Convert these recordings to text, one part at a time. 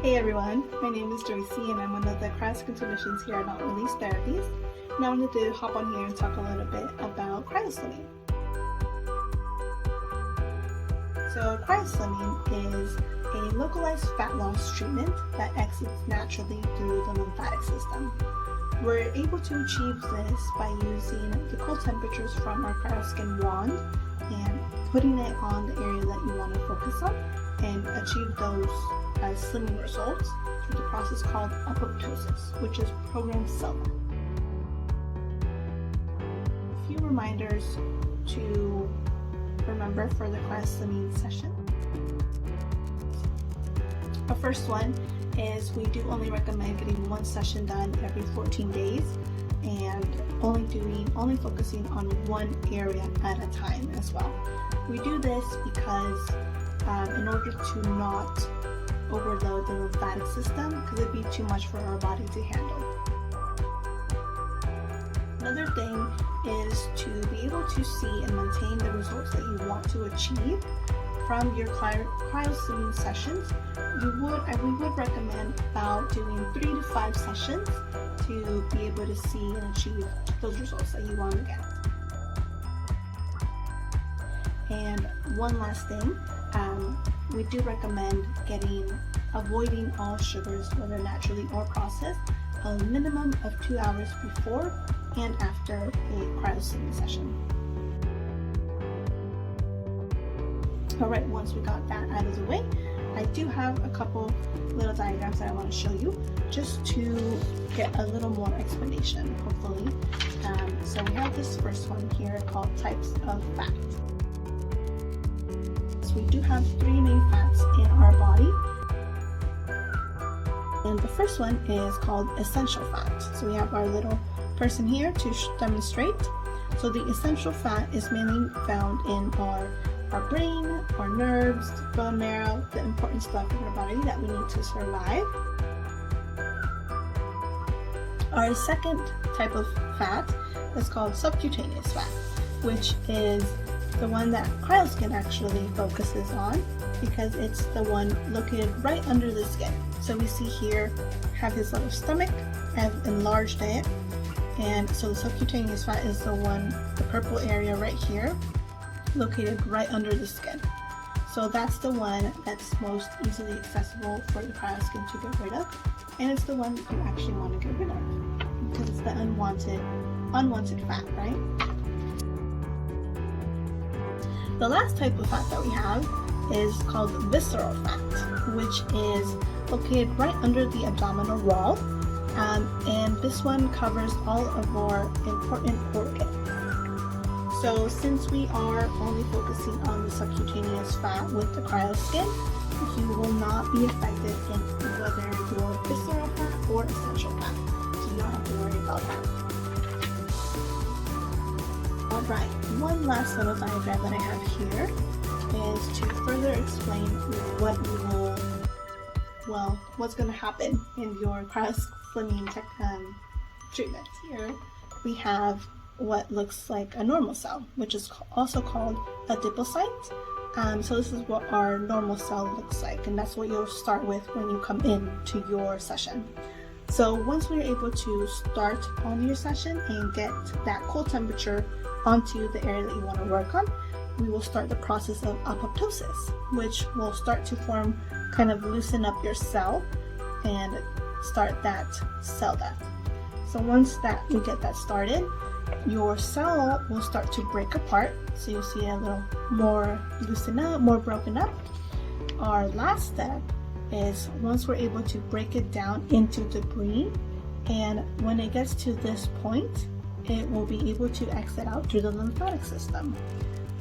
Hey everyone, my name is Joycey and I'm one of the cryoslimming clinicians here at Not Release Therapies. And I wanted to hop on here and talk a little bit about cryoslimming. So cryoslimming is a localized fat loss treatment that exits naturally through the lymphatic system. We're able to achieve this by using the cold temperatures from our cryoskin wand and putting it on the area that you want to focus on and achieve those slimming results through the process called apoptosis, which is programmed cell death. A few reminders to remember for the cryoslimming session. The first one is we do only recommend getting one session done every 14 days and only focusing on one area at a time as well. We do this because in order to not overload the lymphatic system, because it'd be too much for our body to handle. Another thing is to be able to see and maintain the results that you want to achieve from your cryoslimming sessions. We would recommend about doing 3 to 5 sessions to be able to see and achieve those results that you want to get. And one last thing, we do recommend avoiding all sugars, whether naturally or processed, a minimum of 2 hours before and after a cryoslimming session. Alright, once we got that out of the way, I do have a couple little diagrams that I want to show you just to get a little more explanation, hopefully. So we have this first one here called types of fat. So we do have 3 main fats in our body. And the first one is called essential fat. So we have our little person here to demonstrate. So the essential fat is mainly found in our brain, our nerves, bone marrow, the important stuff in our body that we need to survive. Our second type of fat is called subcutaneous fat, which is the one that cryoskin actually focuses on because it's the one located right under the skin. So we see here, have his little stomach, I've enlarged it, and so the subcutaneous fat is the one, the purple area right here, located right under the skin. So that's the one that's most easily accessible for the cryoskin to get rid of, and it's the one that you actually want to get rid of because it's the unwanted fat, right? The last type of fat that we have is called visceral fat, which is located right under the abdominal wall, and this one covers all of our important organs. So since we are only focusing on the subcutaneous fat with the cryoskin, you will not be affected in whether you're visceral fat or essential fat, so you don't have to worry about that. Alright, one last little diagram that I have here is to further explain what's going to happen in your cryoslimming treatment. Here we have what looks like a normal cell, which is also called a adipocyte. So this is what our normal cell looks like, and that's what you'll start with when you come in to your session. So once we're able to start on your session and get that cold temperature onto the area that you want to work on, we will start the process of apoptosis, which will start to kind of loosen up your cell and start that cell death. So once we get that started, your cell will start to break apart. So you'll see a little more loosened up, more broken up. Our last step is once we're able to break it down into debris, and when it gets to this point, it will be able to exit out through the lymphatic system.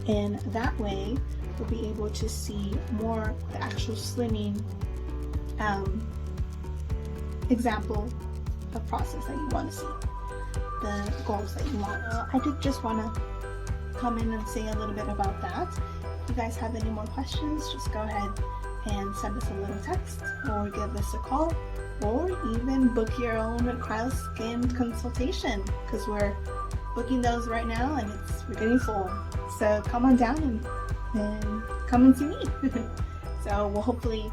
And that way, we'll be able to see more the actual slimming example of process that you want to see, the goals that you want. I did just want to come in and say a little bit about that. If you guys have any more questions, just go ahead and send us a little text or give us a call, or even book your own cryoskin consultation, because we're booking those right now and we're getting full. So come on down and come and see me. So we'll hopefully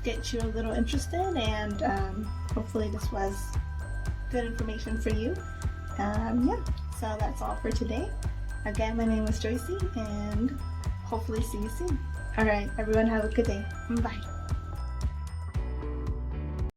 get you a little interested, and hopefully this was good information for you. Yeah, so that's all for today. Again, my name is Joycey, and hopefully see you soon. All right, everyone, have a good day. Bye.